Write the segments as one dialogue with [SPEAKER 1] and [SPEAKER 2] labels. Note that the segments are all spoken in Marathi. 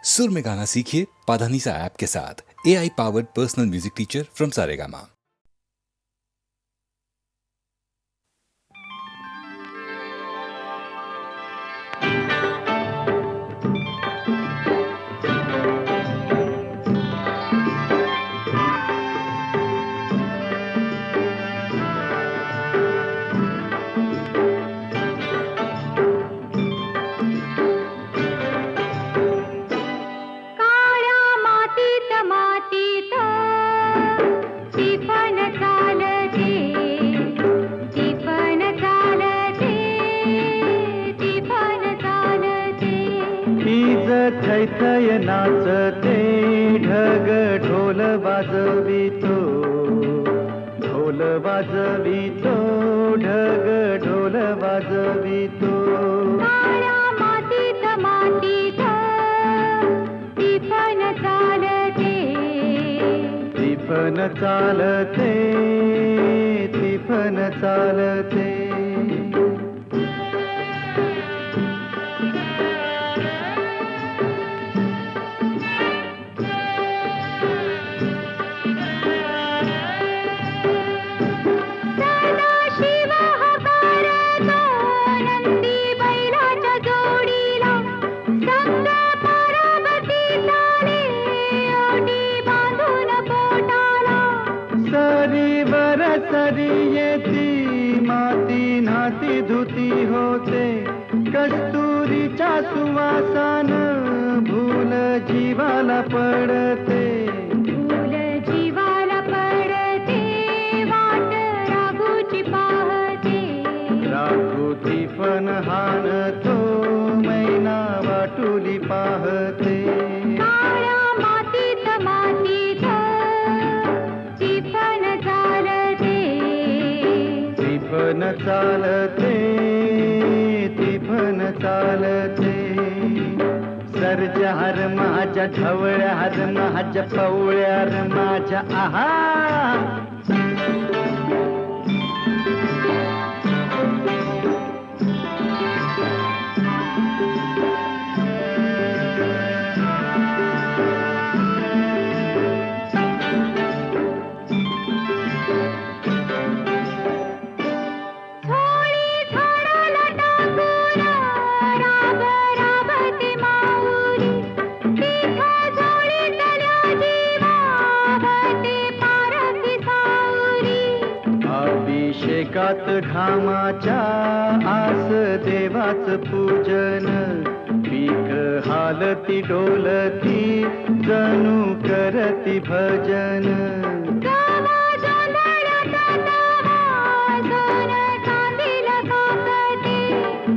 [SPEAKER 1] सुर में गाना सीखिए पाधानीसा ऐप के साथ। AI powered personal music teacher from Saregama.
[SPEAKER 2] थैथय नाचते ढग ढोल वाजवितो, ढोल वाजवितो, ढग ढोल वाजवितो।
[SPEAKER 3] काळ्या मातीत मातीत टिफन चालते,
[SPEAKER 2] टिफन चालते, टिफन चालते। सरी माती नाती धुती होते, कस्तुरीच्या सुवासान भूल जीवाला पडते,
[SPEAKER 3] भूल जीवाला पडते, वाट राघूची पाहते,
[SPEAKER 2] राघूची पण हाणतो, मैना वाटुली पाहते।
[SPEAKER 3] काळ्या मातीत मातीत टिफन चालते,
[SPEAKER 2] टिफन चालते, टिफन चालते। सर्जा हर माझ्या ढवळ्या हर माझ्या पवळ्या हर माझ्या आहा। अभिषेकात घामाच्या आस देवाच पूजन, पीक हालती डोलती जणू करती भजन।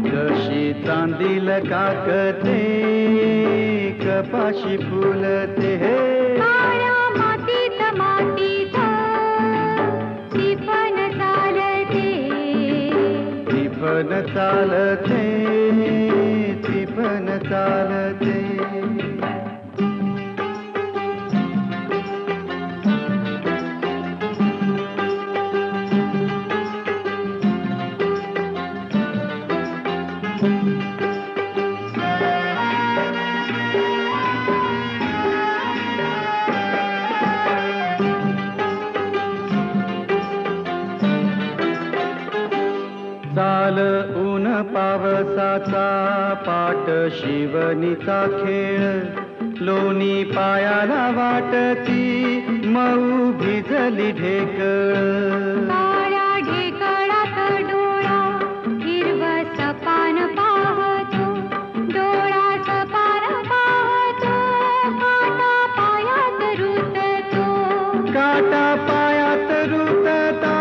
[SPEAKER 2] जशी चांदील काकते, कपाशी फुलते हे।
[SPEAKER 3] काळ्या मातीत मातीत टिफन चालते,
[SPEAKER 2] टिफन चालते, टिफन चालते। चाल ऊन पावसाचा पाट शिवनीचा खेळ, लोणी पायाला वाटती मऊ भिजली ढेकळ।
[SPEAKER 3] काळ्या ढेकळात डोळा हिरवं सपान पाहतो, डोळा सपान पाहतो, काटा पायात रुततो,
[SPEAKER 2] काटा पायात रुतता,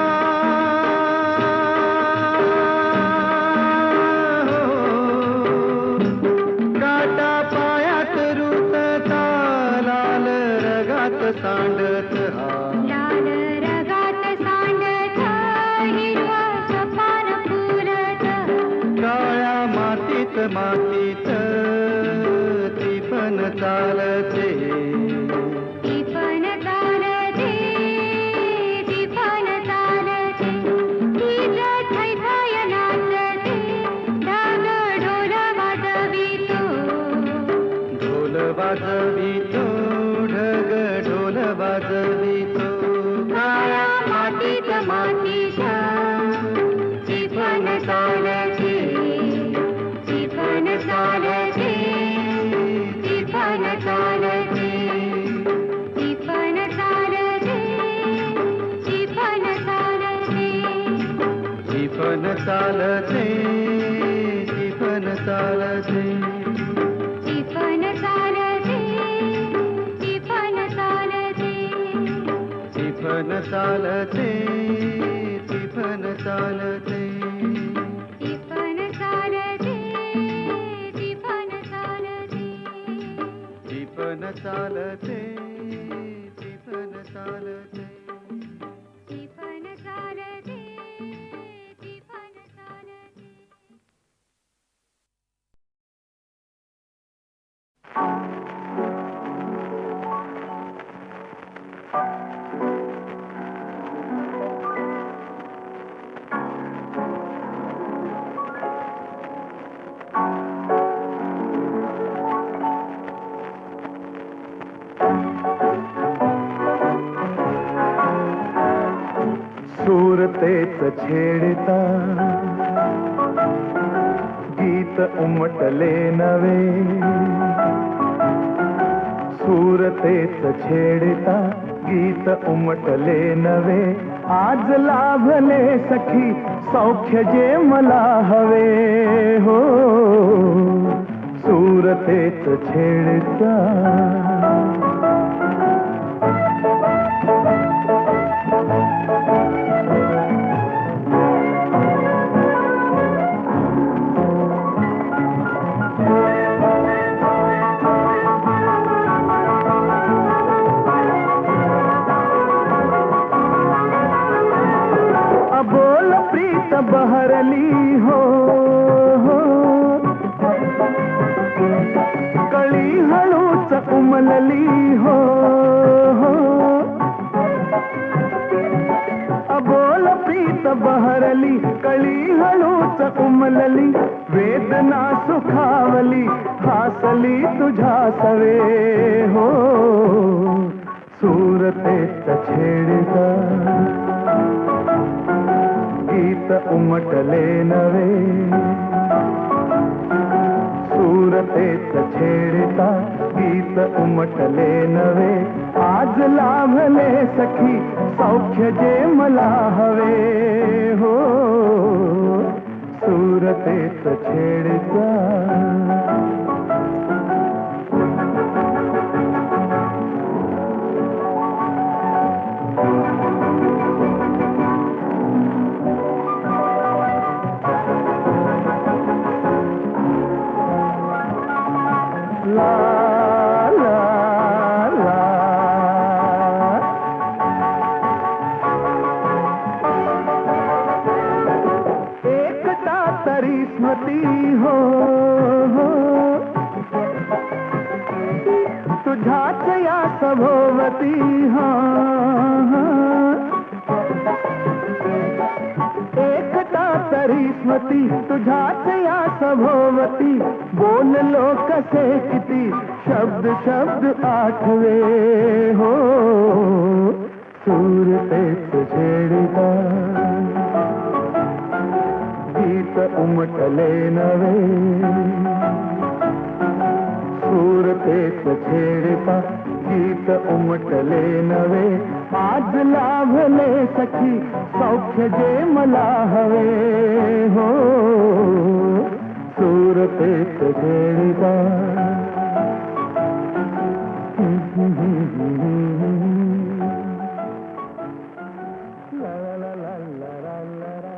[SPEAKER 2] सांडत हा
[SPEAKER 3] लाल रगात सांडत, हिरवं सपान फुलत,
[SPEAKER 2] काळ्या मातीत मातीत टिफन चालते,
[SPEAKER 3] टिफन चालते, टिफन चालते। हीच थैथय नाचते, ढग ढोल वाजवितो,
[SPEAKER 2] ढोल वाजवितो ढग ढोल वाजवितो
[SPEAKER 3] काळ्या मातीत मातीच्या टिपण चालते टिपण चालते टिपण चालते टिपण चालते टिपण चालते
[SPEAKER 2] टिपण चालते टिपण चालते
[SPEAKER 3] टिपण चालते टिपण चालते
[SPEAKER 2] टिपण चालते टिपण चालते
[SPEAKER 3] टिपण चालते टिपण चालते
[SPEAKER 2] टिपण चालते टिपण चालते
[SPEAKER 3] टिपण चालते टिपण चालते
[SPEAKER 4] सूरतेच छेडता गीत उमटले नवे सूरतेच छेडता गीत उमटले नवे आज लाभले सखी सौख्य जे मला हवे हो सूरतेच छेडता अबोल प्रीत बहरली हो कळी हळूच उमलली हो अबोल प्रीत बहरली कळी हळूच उमलली वेदना सुखावली हासली तुझ्या सवे हो सूरतेच छेडता गीत उमटले नवे सूरतेच छेडता गीत उमटले नवे आज लाभले सखी सौख्य जे मला हवे हो सूरतेच छेडता ला ला ला एकटा तरी स्मृती हो तुझ्याच या सभोवती हा एकटा तरी स्मृती तुझ्याच या सभोवती बोललो कसे किती शब्द शब्द आठवे हो सूरतेच छेडता गीत उमटले नवे सूरतेच छेडता गीत उमटले नवे आज लाभले सखी सौख्य जे मला हवे हो सूरतेच छेडता ला ला ला ला ला ला ला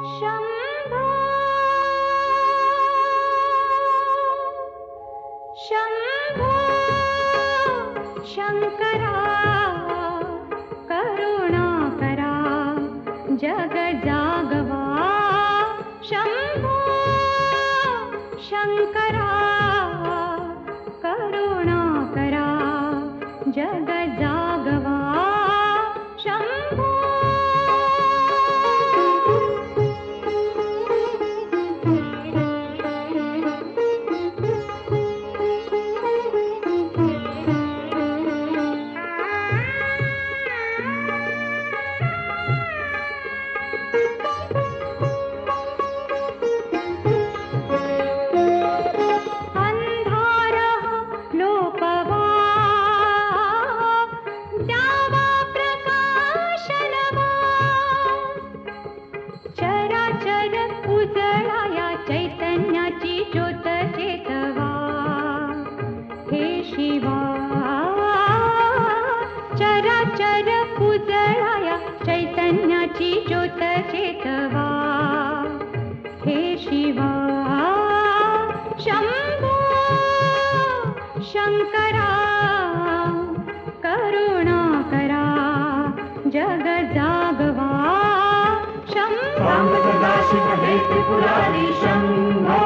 [SPEAKER 3] शंभो शंभो शंकरा करुणा करा जग जागवा शंभो शंकरा करुणा करा जग जागवा शंभो चैतन्याची ज्योत चेतवा हे शिवा शंभो शंकरा करुणा करा जग जागवा शंभो
[SPEAKER 4] सदाशिव हे त्रिपुरारी शंभो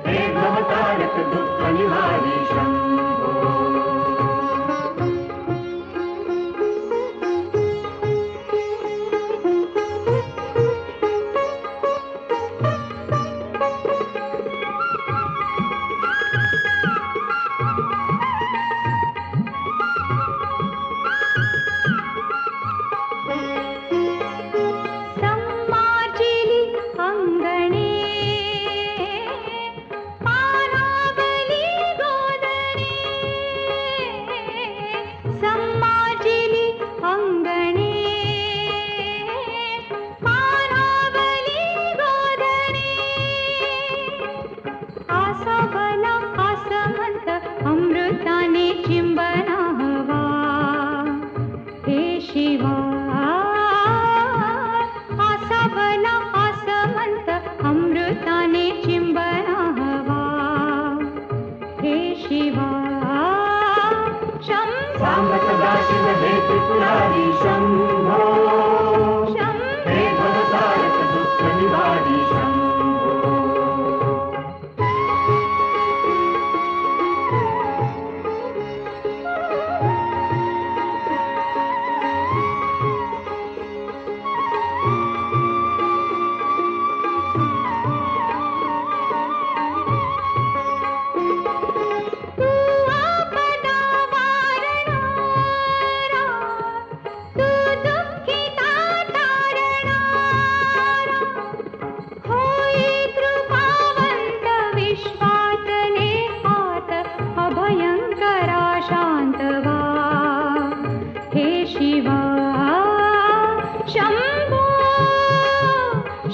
[SPEAKER 4] हे भवतारक दुःख निवारी शंभो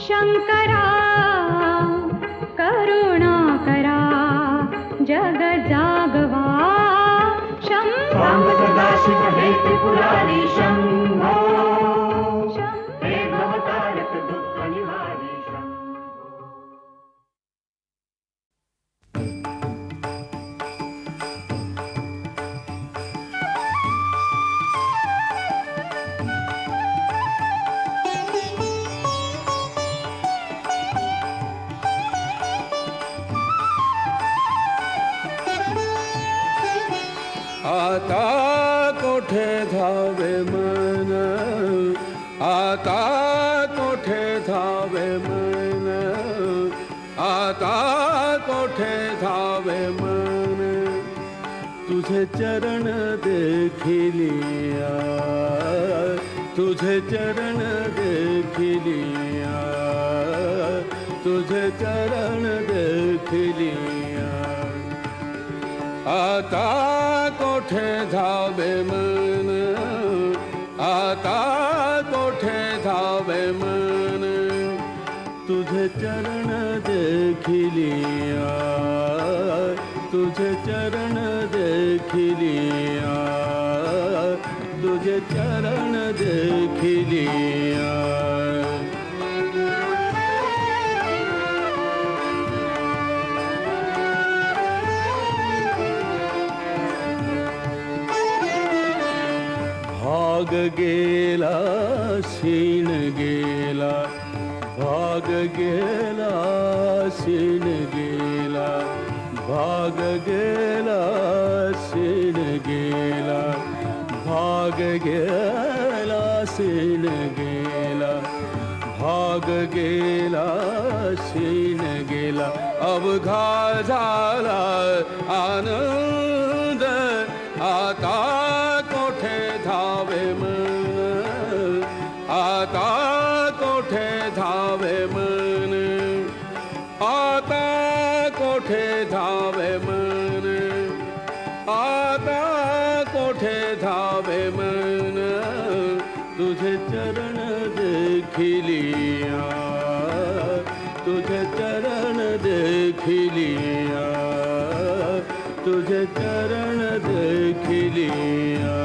[SPEAKER 3] शंकरा करुणा करा जग जागवा शंभो
[SPEAKER 4] सदाशिव हे त्रिपुरारी शंभो हे भवतारक दुःख निवारी शंभो
[SPEAKER 5] आता कोठे धावे मन आता कोठे धावे मन आता कोठे धावे मन तुझे चरण देखिलिया तुझे चरण देखिलिया तुझे चरण देखिलिया आता कोठे धावे मन आता कोठे धावे मन तुझे चरण देखिलिया तुझे चरण देखिलिया तुझे चरण देखिलिया भाग गेला शीण गेला भाग गेला शीण गेला, भाग गेला शीण गेला, भाग गेला शीण गेला, भाग गेला शीण गेला. अवघा झाला आनंद, आता कोठे धावे मन, आता कोठे धावे मन, आता कोठे धावे मन, आता कोठे धावे मन. तुझे चरण देखिलिया, तुझे चरण देखिलिया, तुझे चरण देखिलिया.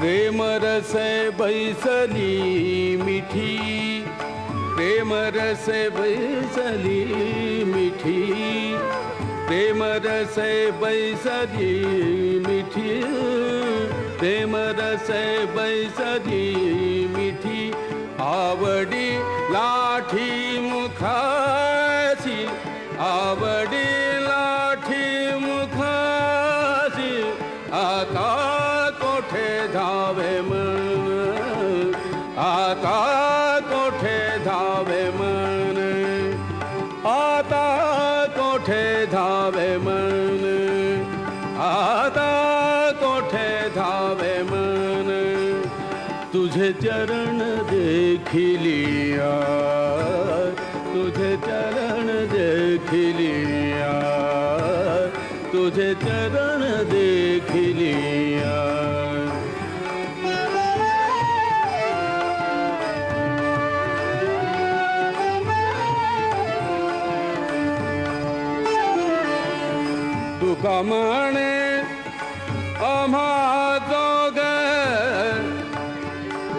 [SPEAKER 5] प्रेम रसे बैसली मिठी, प्रेम रसे बैसली मिठी, प्रेम रसे बैसली मिठी, प्रेम रसे बैसली मिठी. आवडी लाठी मुखासी, आवडी लाठी मुखासी. आता कोठे धावे मन, आता कोठे धावे मन, आता कोठे धावे मन, आता कोठे धावे मन. तुझे चरण देखिलिया, तुझे चरण देखिलिया, तुझे चरण देखिलिया. तुका म्हणे आम्हा जोग,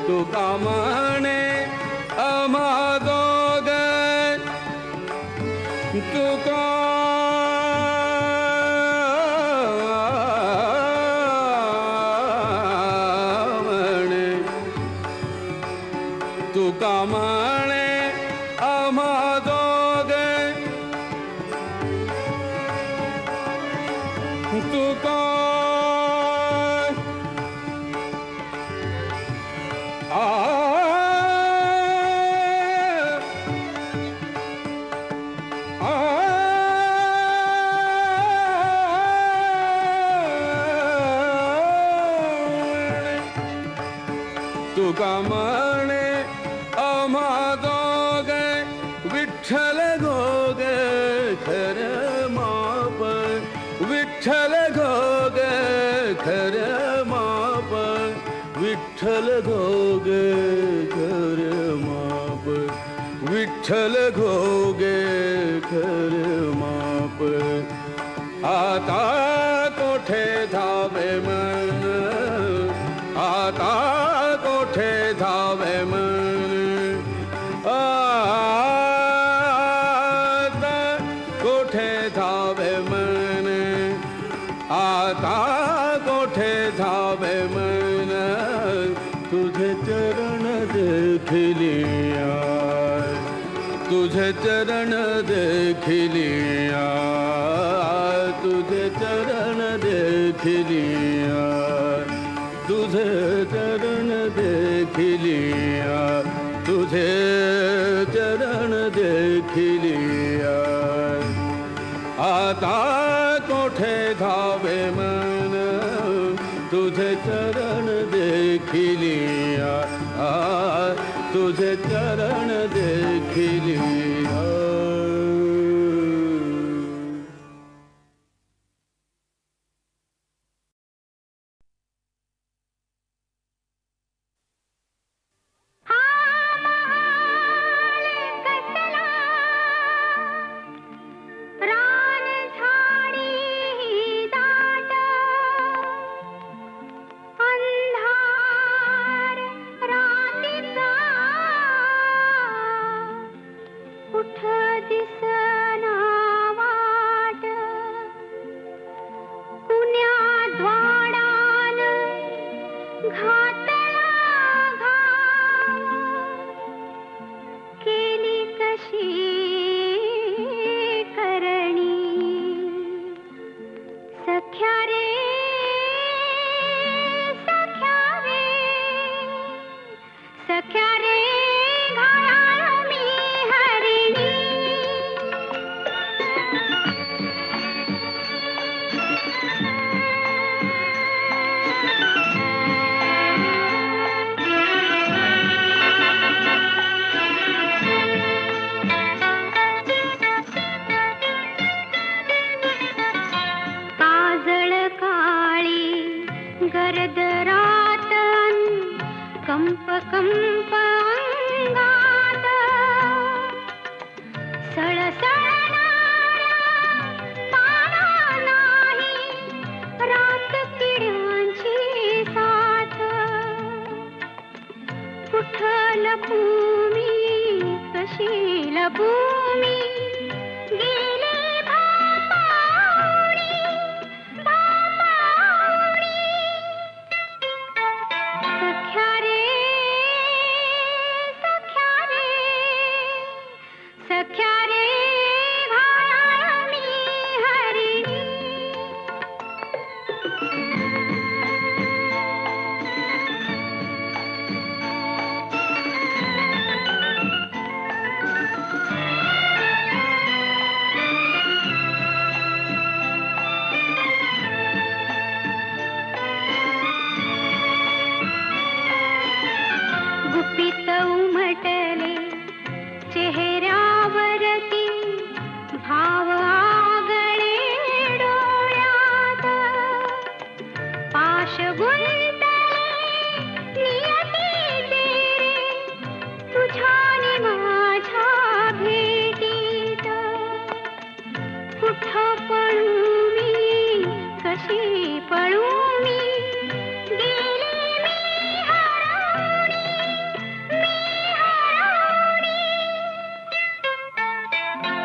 [SPEAKER 5] तुका म्हणे आम्हा जोग, तुका म्हणे, तुका म्हणे आम्हा जोग, तुका तुका म्हणे आम्हा दोघे, विठ्ठल घोगे खर माप, विठ्ठल घोगे खर माप, विठ्ठल घोगे खर माप, विठ्ठल घोगे खर माप. आता कोठे धावे मन, आता कोठे धावे मन, आता कोठे धावे मन, आता कोठे धावे मन. तुझे चरण देखिलिया, तुझे चरण देखिलिया, तुझे चरण देखिलिया, तुझे चरण देखिलिया, तुझे चरण देखिलिया. आता कोठे धावे मन, तुझे चरण देखिलिया, तुझे चरण देखिलिया.
[SPEAKER 3] गरदरात कंप कंप अंगात सळसळणाऱ्या पारा नाही रात किड्यांची साथ कुठं लपू मी कशी लपू मी गेले भापावणी सख्या रे सख्या रे सख्या रे घायाळी हरिणी गुपित उमटले चेहऱ्यावरती भाव आगळे डोळ्यात पाश गुंतले नियतीचे तुझ्या नि माझ्या भेटीत कुठं पळू मी कशी पळू मी गेले मी हरवणी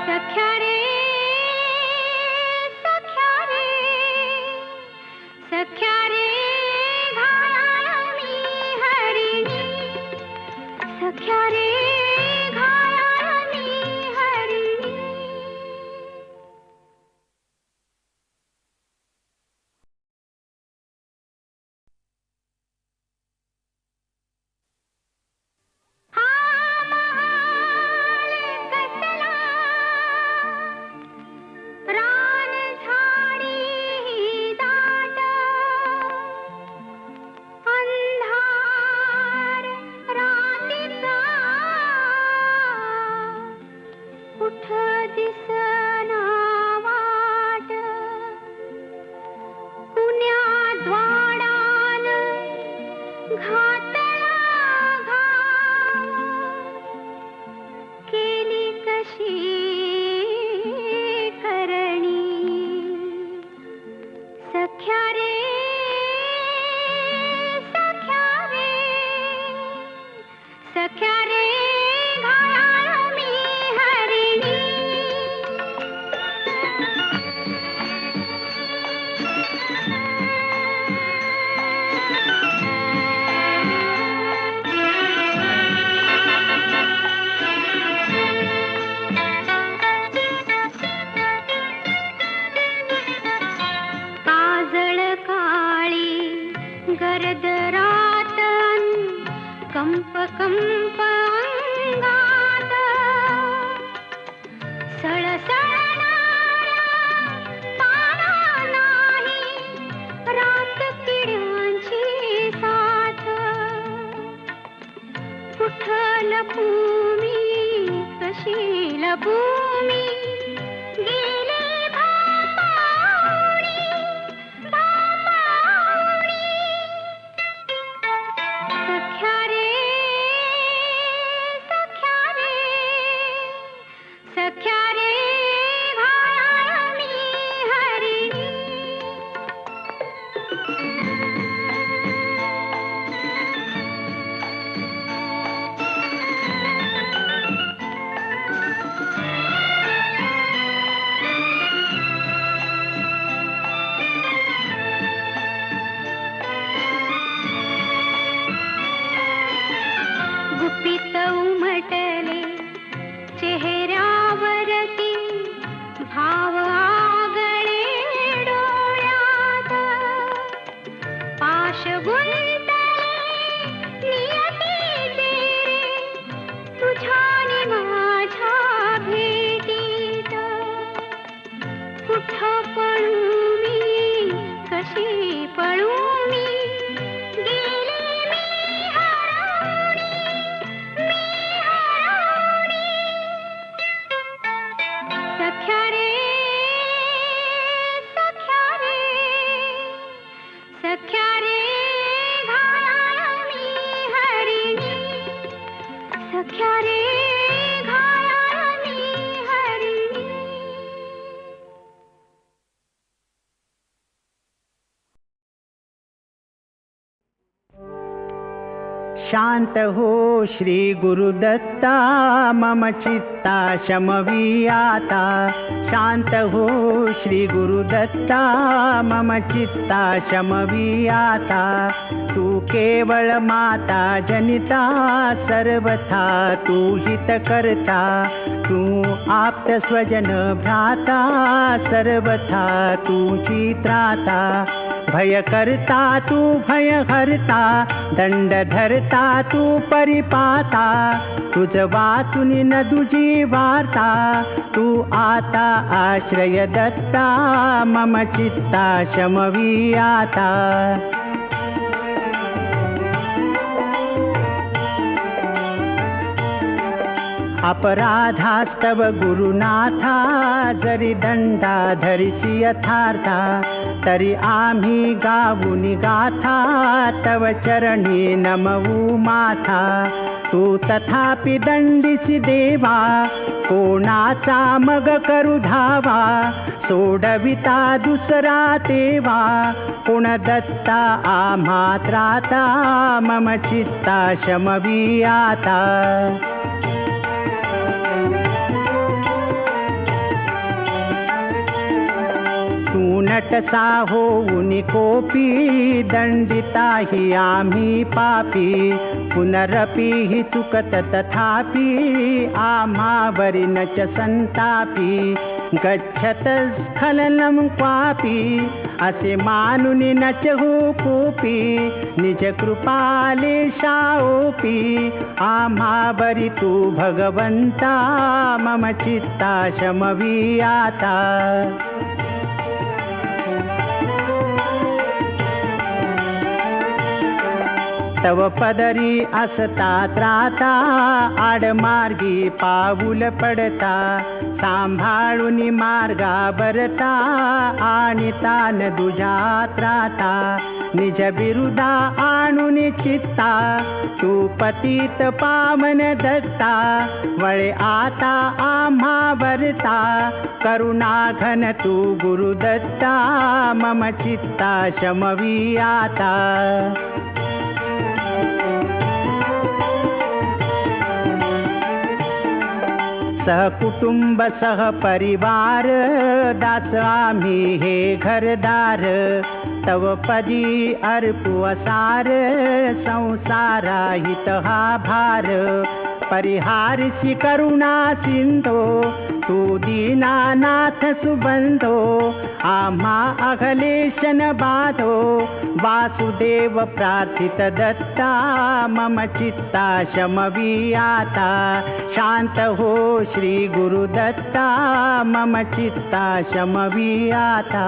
[SPEAKER 3] सख्या रे सख्या रे सख्या रे घायाळी हरिणी सख्या रे घायाळी हरिणी हा महाल कसला रान झाडी दाट अंधार रातीचा कुठं दिसना वाट कुण्या द्वाडान घातला घाव केली कशी करणी सख्या रे सख्या रे सख्या रे घायाळी हरिणी काजळ काळी गरदरात कंप कंप अंगात सळसळणाऱ्या पारा नाही रात किड्यांची साथ कुठं लपू मी कशी लपू मी गेले भापावणी सख्या रे सख्या रे सख्या रे घायाळी हरिणी गुपित उमटले चेहऱ्यावरती भाव आगळे डोळ्यात पाश गुंतले नियतीचे तुझ्या नि माझ्या भेटीत कुठं पळू मी कशी पळू मी गेले मी हरवणी सख्या रे सख्या रे सख्या रे
[SPEAKER 4] शांत हो श्री गुरुदत्ता मम चित्ता शमवी आता शांत हो श्री गुरुदत्ता मम चित्ता शमवी आता तू केवळ माता जनिता सर्वथा तू हित करता तू आप्त स्वजन भ्राता सर्वथा तुझी त्राता भय करता तू भय हरता दंड धरता तू परिपाता तुझ वाचून न तुझी वार्ता तू आता आश्रय दत्ता मम चित्ता शमवी आता अपराधास्तव गुरुनाथा जरी दंडा धरिसी यथार्था तरी आम्ही गाऊनी गाथा तव चरणी नमवू माथा तू तथापि दंडिसी देवा कोणाचा मग करू धावा सोडविता दुसरा तेवा कोण दत्ता आम्हा त्राता मम चित्ता शमवी आता नटसा होऊन कोपी दंडिता हि आम्ही पापी पुनरपि हि चुकत तथापि आम्हावरी न च संतापी गच्छत स्खलनं क्वापि असे मानुन न च हो कोपी निज कृपालेशाओपी आम्हावरी तू भगवंता मम चित्ता शमवी आता तव पदरी असता त्राता आडमार्गी पाऊल पडता सांभाळून मार्गा बरता आणि तान दुजा त्राता निज बिरुदा आणून चित्ता तू पतित पावन दत्ता वळे आता आम्हा वरता करुणा घन तू गुरुदत्ता मम चित्ता शमवी आता सहकुटुंब सहपरिवार दास आम्ही हे घरदार तव पदी अर्पू असार संसारा हित हा भार परिहारसी करुणा सिंधो तू दीनानाथ सुबंधो आम्हा अघलेशन बाधो वासुदेव प्रार्थित दत्ता मम चित्ता शमवी आता शांत हो श्री गुरुदत्ता मम चित्ता शमवी आता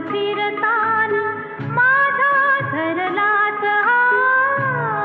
[SPEAKER 3] फिरताना माझा धरलाच हात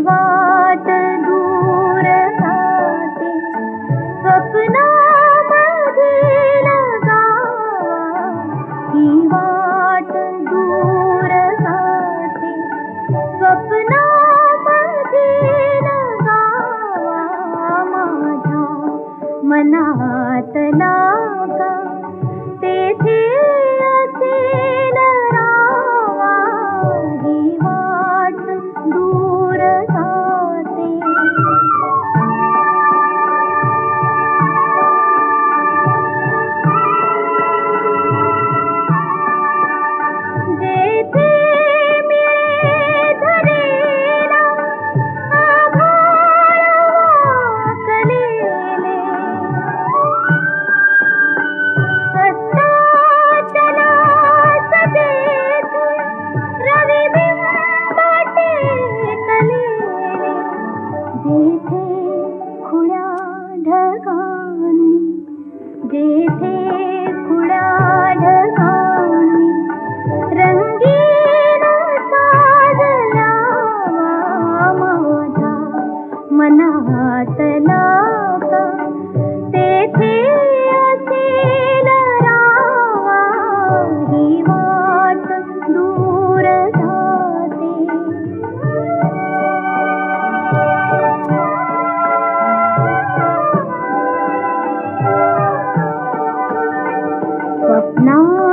[SPEAKER 3] वाट दूर जाते स्वप्नामधील गावा ही वाट दूर जाते स्वप्नामधील गावा माझ्या मनातला का तेथे असेल रावा ही वाट दूर जाते जेथे मिळे धरेला आभाळ वाकलेले अस्ताचलास तेथे रविबिंब टेकलेले जेथे खुळ्या ढगांनी जेथे खुळ्या ढगांनी रंगीन साजलावा माझ्या मनातला का तेथे असेल रावा ही वाट दूर जाते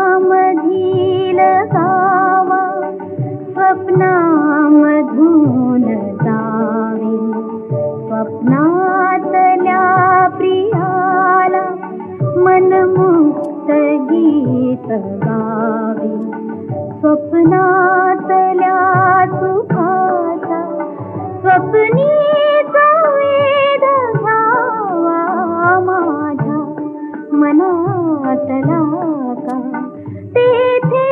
[SPEAKER 3] स्वप्नामधील गावा स्वप्नामधून जावे स्वप्नातल्या प्रियाला मनमुक्त गीत गावे स्वप्नातल्या सुखाचा स्वप्नीचा वेध घ्यावा माझ्या मनातला का तेथे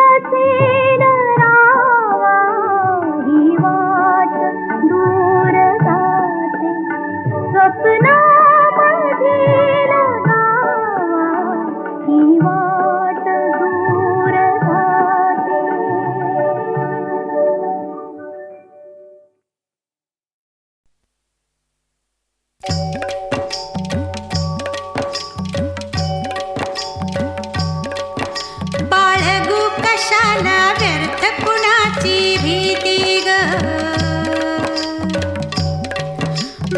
[SPEAKER 3] असेल रावा ही वाट दूर जाते स्वप्नामधील गावा ही वाट दूर जाते
[SPEAKER 6] बाळगू कशाला व्यर्थ कुणाची भीती ग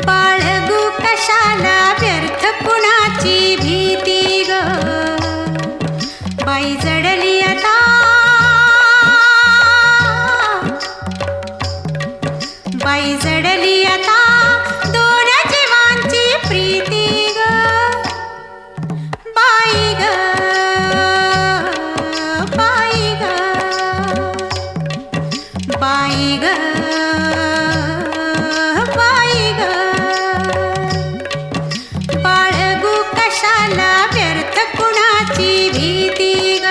[SPEAKER 6] बाळगू कशाला व्यर्थ कुणाची भीती ग बाई जडली आता बाई जडली आता दोन जीवांची प्रीती ग बाई ग बाई ग बाई ग बाई ग बाळगू कशाला व्यर्थ कुणाची भीती ग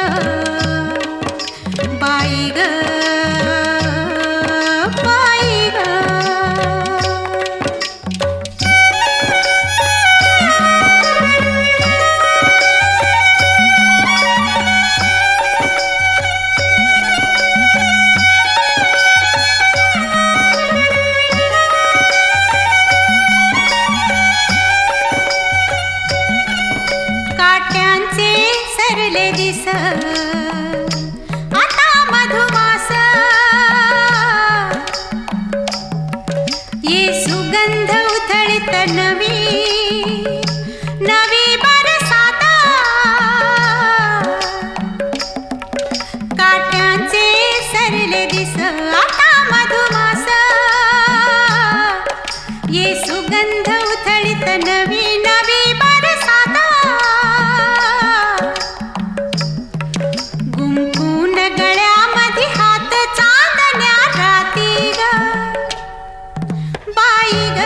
[SPEAKER 6] बाई ग बाई ग काट्यांचे सरले दिस आता मधुमास ये सुगंध उथळीत नवी नवी बरसात काट्यांचे सरले दिस आता मधुमास ये सुगंध उथळीत नवी नवी बरसात गुंफून गळ्यामध्ये हात चांदण्या राती ग बाई ग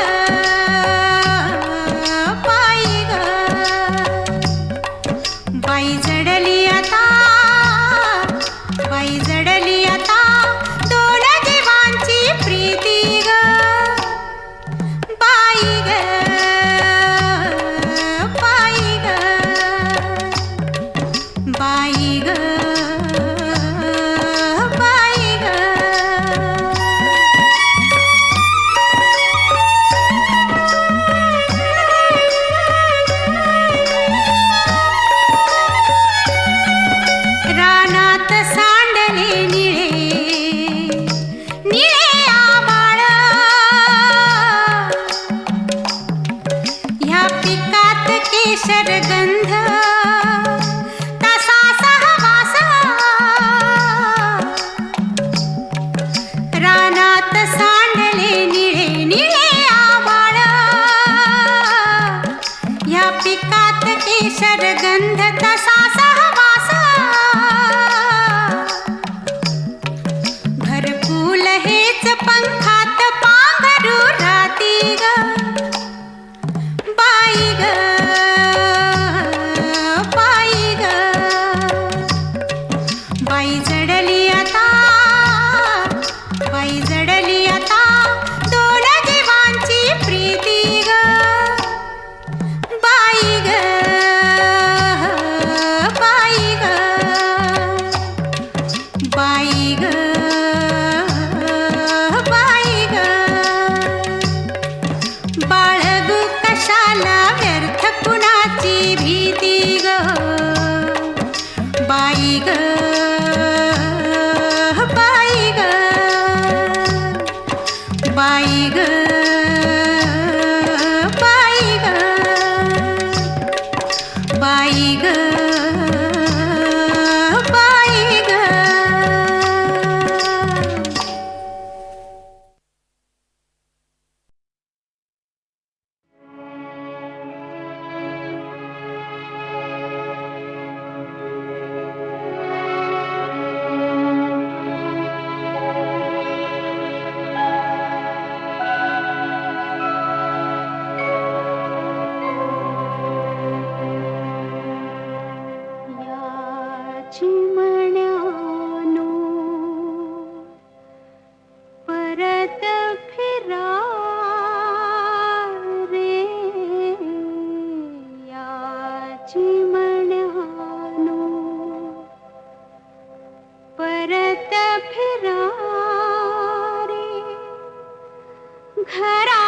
[SPEAKER 6] सांडले निळे निळे आभाळ या पिकात केशर गंध तसा सहवास घरकुल हेच पंखात पांघरू राहती ग बाई ग बाई ग बाई जडली आता बाई जडली आता दोन जीवांची प्रीती ग बाई ग बाई ग बाई ग बाई ग बाळगू कशाला व्यर्थ कुणाची भीती ग बाई ग बाई ग बाई ग बाई ग बाई ग बाई ग
[SPEAKER 3] या चिमण्यानो परत फिरा रे या चिमण्यानो परत फिरा रे घरा